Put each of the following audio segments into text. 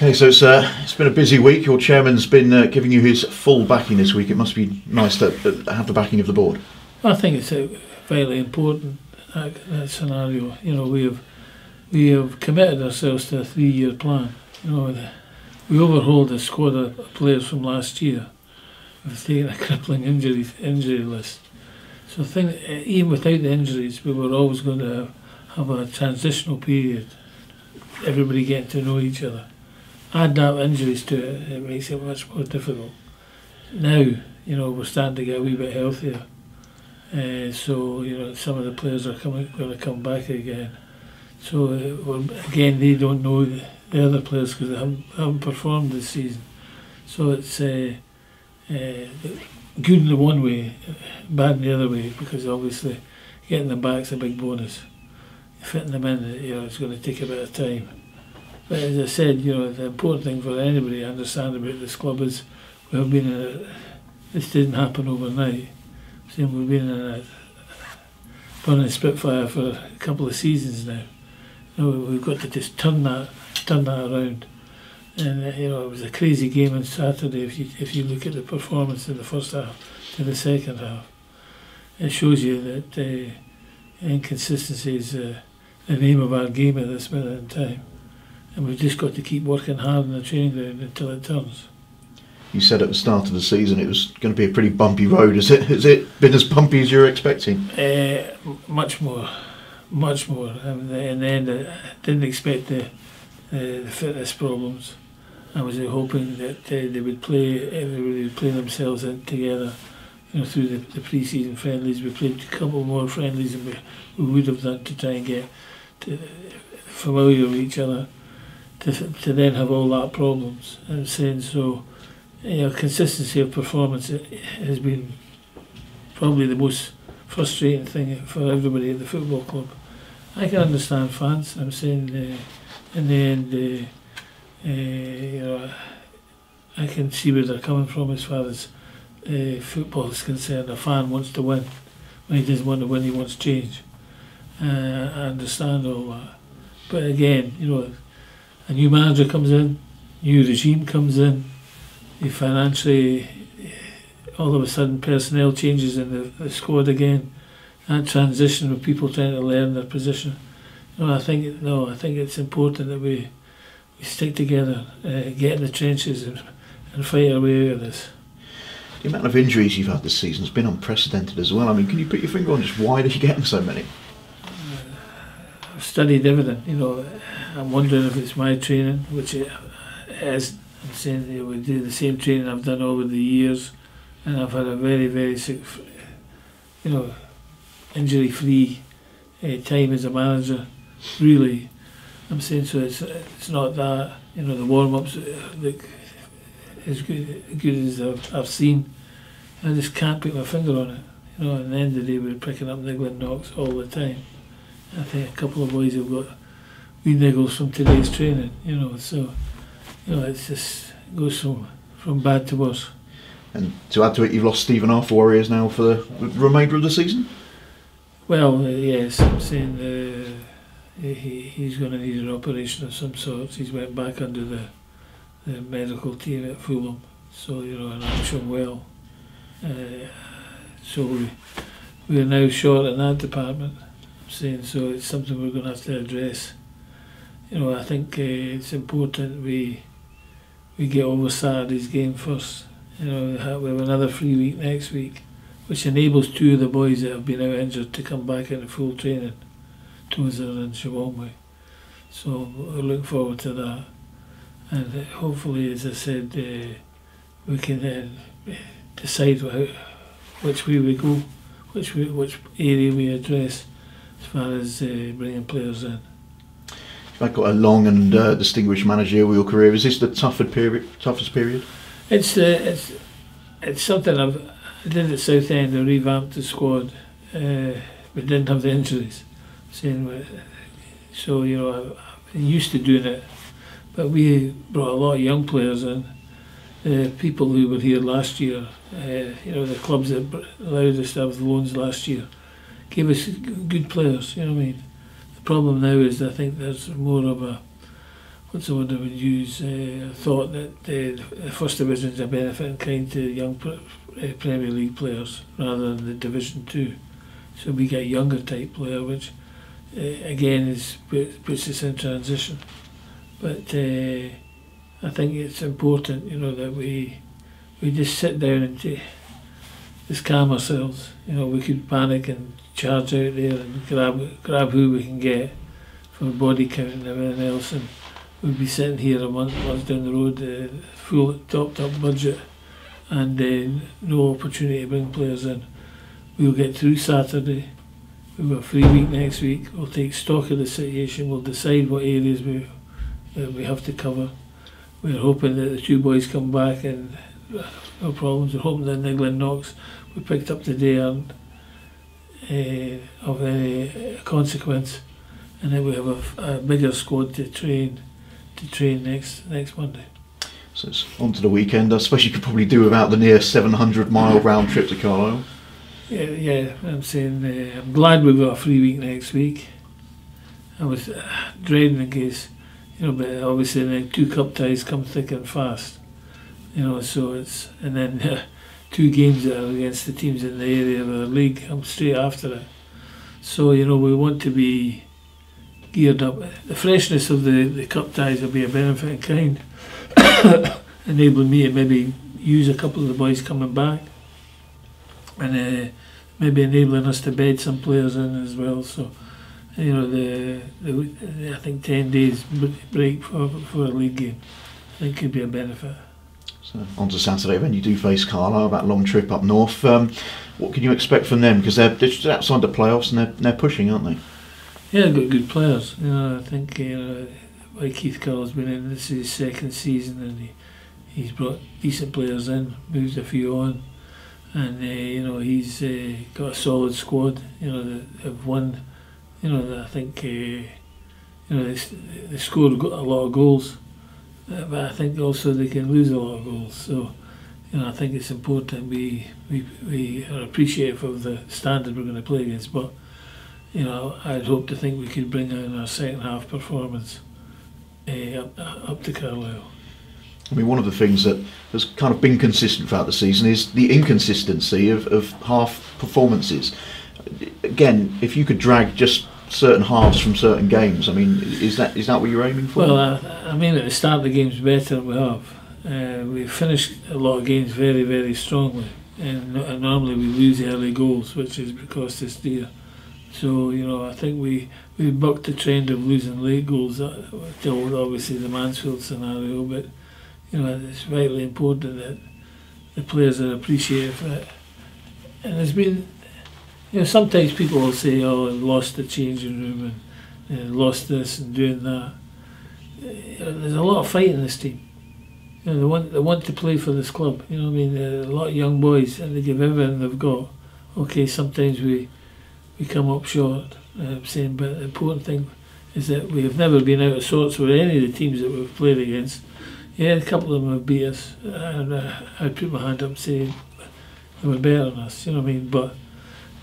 Okay, so it's been a busy week. Your chairman's been giving you his full backing this week. It must be nice to have the backing of the board. I think it's vitally important, that scenario. You know, we have committed ourselves to a 3-year plan. You know, we overhauled the squad of players from last year. We've taken a crippling injury list. So I think even without the injuries, we were always going to have a transitional period. Everybody getting to know each other. Add that injuries to it, it makes it much more difficult. Now, you know, we're starting to get a wee bit healthier. So, you know, some of the players are going to come back again. So, again, they don't know the other players because they haven't performed this season. So it's good in the one way, bad in the other way, because obviously getting them back is a big bonus. Fitting them in, you know, it's going to take a bit of time. But as I said, you know, the important thing for anybody to understand about this club is we have been this didn't happen overnight. So we've been in a burning Spitfire for a couple of seasons now. You know, we've got to just turn that around. And you know, it was a crazy game on Saturday. If you look at the performance in the first half to the second half, it shows you that inconsistency is the name of our game at this minute in time. And we've just got to keep working hard on the training ground until it turns. You said at the start of the season it was going to be a pretty bumpy road. Has it been as bumpy as you were expecting? Much more. In the end, I didn't expect the fitness problems. I was hoping that they would play themselves in together. You know, through the pre-season friendlies, we played a couple more friendlies than we would have done to try and get familiar with each other. To then have all that problems. I'm saying so. You know, consistency of performance has been probably the most frustrating thing for everybody at the football club. I can understand fans. I'm saying in the end, you know, I can see where they're coming from as far as football is concerned. A fan wants to win. When he doesn't want to win, he wants change. I understand all that. But again, you know, a new manager comes in, new regime comes in, financially, all of a sudden personnel changes in the squad again. That transition with people trying to learn their position. I think it's important that we stick together, get in the trenches and fight our way out of this. The amount of injuries you've had this season has been unprecedented as well. I mean, can you put your finger on just why are you getting so many? I've studied everything, you know. I'm wondering if it's my training, which it is. I'm saying, you know, we do the same training I've done over the years, and I've had a very, very, you know, injury-free time as a manager. Really, I'm saying, so it's not that, you know, the warm-ups look as good as I've seen. I just can't put my finger on it. You know, at the end of the day, we're picking up niggling knocks all the time. I think a couple of boys have got wee niggles from today's training, you know, so, you know, it's just goes from bad to worse. And to add to it, you've lost Stephen R for Warriors now for the remainder of the season? Well, yes, I'm saying he's going to need an operation of some sort. He's went back under the medical team at Fulham, so, you know, and I wish him well. So we're now short in that department. I'm saying, so it's something we're going to have to address. You know, I think it's important we get over Saturday's game first. You know, we have another free week next week, which enables two of the boys that have been out injured to come back into full training, Tozer and Shawalmey. So we're looking forward to that. And hopefully, as I said, we can then decide which way we go, which area we address as far as bringing players in. You've got a long and distinguished managerial career. Is this the toughest period? It's something I did at Southend. I revamped the squad. We didn't have the injuries. So, you know, I've been used to doing it. But we brought a lot of young players in. People who were here last year, you know, the clubs that allowed us to have loans last year, gave us good players, you know what I mean? The problem now is I think there's more of what someone would use, thought that the First Division is a benefit in kind to young Premier League players rather than the Division 2. So we get a younger type player, which again puts us in transition. But I think it's important, that we just sit down and just calm ourselves. We could panic and charge out there and grab who we can get for body count and everything else, and we'd be sitting here a month down the road, full topped up budget, and no opportunity to bring players in. We'll get through Saturday. We've got a free week next week. We'll take stock of the situation. We'll decide what areas we have to cover. We're hoping that the two boys come back and no problems. We're hoping that Nigland knocks we picked up today aren't of any consequence, and then we have a bigger squad to train next Monday. So it's on to the weekend. I suppose you could probably do without the near 700-mile round trip to Carlisle. Yeah. I'm saying I'm glad we've got a free week next week. I was dreading in case, but obviously the 2 cup ties come thick and fast. So it's, and then 2 games that are against the teams in the area of the league. I'm straight after it. So we want to be geared up. The freshness of the cup ties will be a benefit in kind, enabling me to maybe use a couple of the boys coming back, and maybe enabling us to bed some players in as well. So I think 10 days break for a league game, I think could be a benefit. So on to Saturday when you do face Carlisle, that long trip up north. What can you expect from them? Because they're just outside the playoffs and they're pushing, aren't they? Yeah, they've got good players. I think like Keith Carroll's been in, this is his second season, and he's brought decent players in, moved a few on, and he's got a solid squad. That have won. I think they scored a lot of goals, but I think also they can lose a lot of goals. So I think it's important we are appreciative of the standard we're going to play against. But I'd hope to think we could bring in our second half performance up to Carlisle. I mean, one of the things that has kind of been consistent throughout the season is the inconsistency of half performances. Again, if you could drag just certain halves from certain games, I mean, is that what you're aiming for? Well, I mean, at the start of the games better than we have. We finished a lot of games very, very strongly, and normally we lose the early goals, which is cost us dear. So I think we bucked the trend of losing late goals till obviously the Mansfield scenario, but it's vitally important that the players are appreciative of it. And there's been, sometimes people will say, "Oh, I lost the changing room and lost this and doing that." There's a lot of fight in this team. They want to play for this club. A lot of young boys, and they give everything they've got. Okay, sometimes we come up short. I'm saying, but the important thing is that we have never been out of sorts with any of the teams that we've played against. Yeah, a couple of them have beat us, and I put my hand up and say they were better than us. But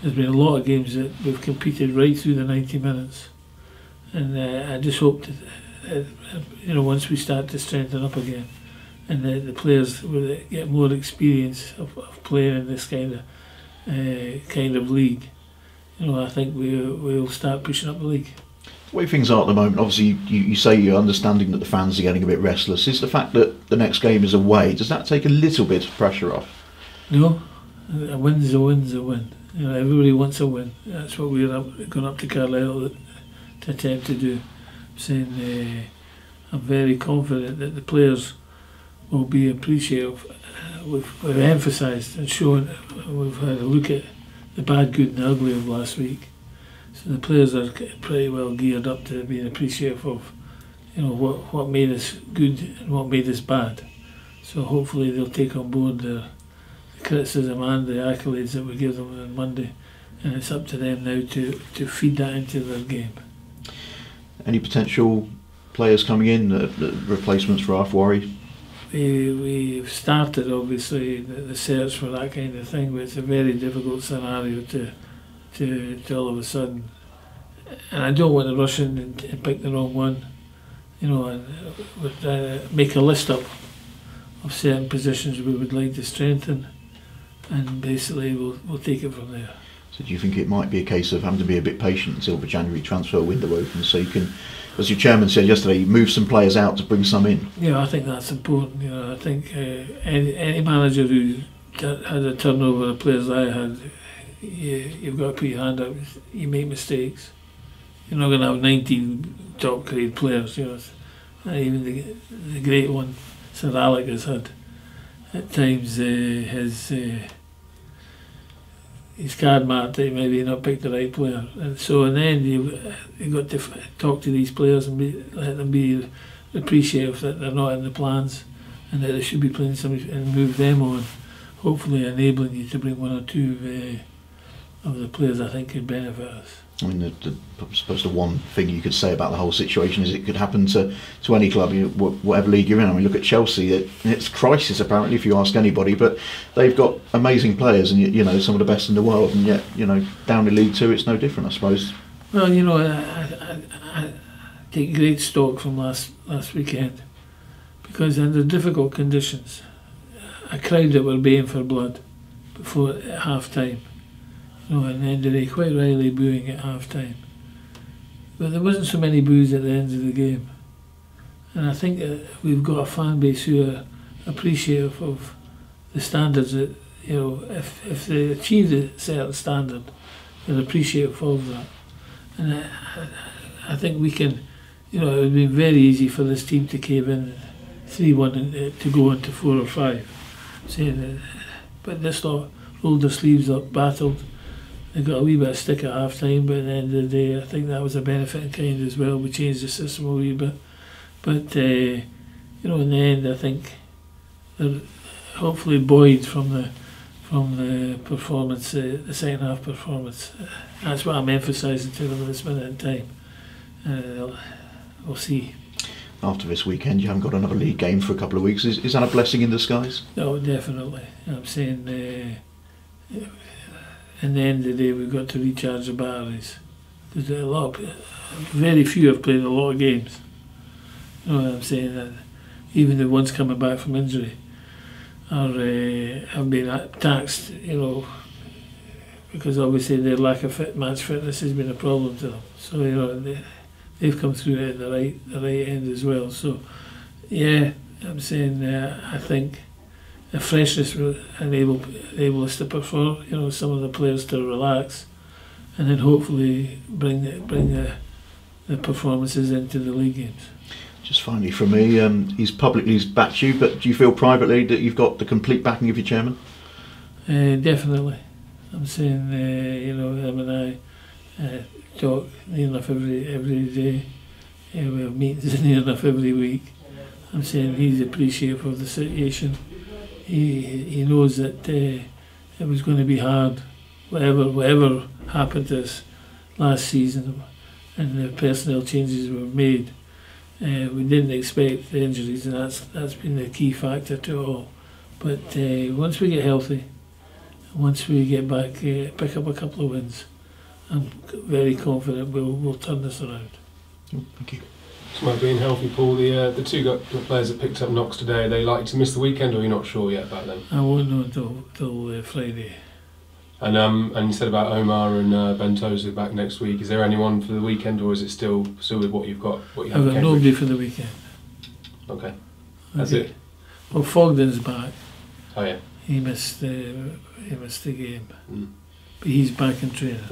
there's been a lot of games that we've competed right through the 90 minutes, and I just hope that once we start to strengthen up again, and the players will get more experience of playing in this kind of league, I think we'll start pushing up the league. The way things are at the moment, obviously you say you're understanding that the fans are getting a bit restless. Is the fact that the next game is away, does that take a little bit of pressure off? No, a win's a win's a win. Everybody wants a win. That's what we're going up to Carlisle to attempt to do. I'm saying I'm very confident that the players will be appreciative. We've emphasised and shown, we've had a look at the bad, good and ugly of last week. So the players are pretty well geared up to being appreciative of what made us good and what made us bad. So hopefully they'll take on board the criticism and the accolades that we give them on Monday, and it's up to them now to feed that into their game. Any potential players coming in, replacements for Worry? We've started obviously the search for that kind of thing, but it's a very difficult scenario to all of a sudden, and I don't want to rush in and pick the wrong one. you know, and would make a list up of certain positions we would like to strengthen, and basically we'll take it from there. So do you think it might be a case of having to be a bit patient until the January transfer window opens, so you can, as your chairman said yesterday, move some players out to bring some in? Yeah, I think that's important. You know, I think any manager who had a turnover of players I had, you've got to put your hand up. You make mistakes. You're not going to have 19 top grade players. You know, even the great one, Sir Alec, has had at times his card marked that he maybe not picked the right player, and so in the end you've got to talk to these players and let them be appreciative that they're not in the plans and that they should be playing somebody, and move them on, hopefully enabling you to bring one or two of the players I think could benefit us. I mean, I suppose the one thing you could say about the whole situation is it could happen to any club, you know, whatever league you're in. I mean, look at Chelsea. It's crisis apparently, if you ask anybody, but they've got amazing players and you know, some of the best in the world, and yet, you know, down in League Two it's no different, I suppose. Well, you know, I take great stock from last weekend, because under difficult conditions, a crowd that were baying for blood before half time. No, and then they quite rightly booing at half time. But there wasn't so many boos at the end of the game. And I think that we've got a fan base who are appreciative of the standards that, you know, if they achieve a certain standard, they're appreciative of that. And I think we can, you know, it would be very easy for this team to cave in 3-1 to go into 4 or 5. But this lot rolled their sleeves up, battled. They got a wee bit of stick at half time, but at the end of the day I think that was a benefit in kind as well. We changed the system a wee bit, but you know, in the end I think they're hopefully buoyed from the performance, the second half performance. That's what I'm emphasising to them at this minute in time. We'll see. After this weekend you haven't got another league game for a couple of weeks. Is that a blessing in disguise? No, definitely. I'm saying in the end of the day we've got to recharge the batteries, because very few have played a lot of games. You know what I'm saying? That even the ones coming back from injury have been taxed, you know, because obviously their lack of match fitness has been a problem to them. So, you know, they've come through it at the right end as well. So yeah, I'm saying I think the freshness will enable us to perform, you know, some of the players to relax, and then hopefully bring the performances into the league games. Just finally from me, he's publicly backed you, but do you feel privately that you've got the complete backing of your chairman? Definitely. I'm saying, you know, him and I talk near enough every day. We have meetings near enough every week. I'm saying he's appreciative of the situation. He knows that it was going to be hard, whatever happened to us last season, and the personnel changes were made. We didn't expect the injuries, and that's been the key factor to it all. But once we get healthy, once we get back, pick up a couple of wins, I'm very confident we'll turn this around. Thank you. So about being healthy, Paul, the two players that picked up knocks today, are they likely to miss the weekend, or are you not sure yet about them? I won't know until Friday. And you said about Omar and Bentosa back next week. Is there anyone for the weekend, or is it still with what you've got? What you have? I've got nobody for the weekend. Okay, that's it. Well, Fogden's back. Oh yeah. He missed the game, but he's back in training.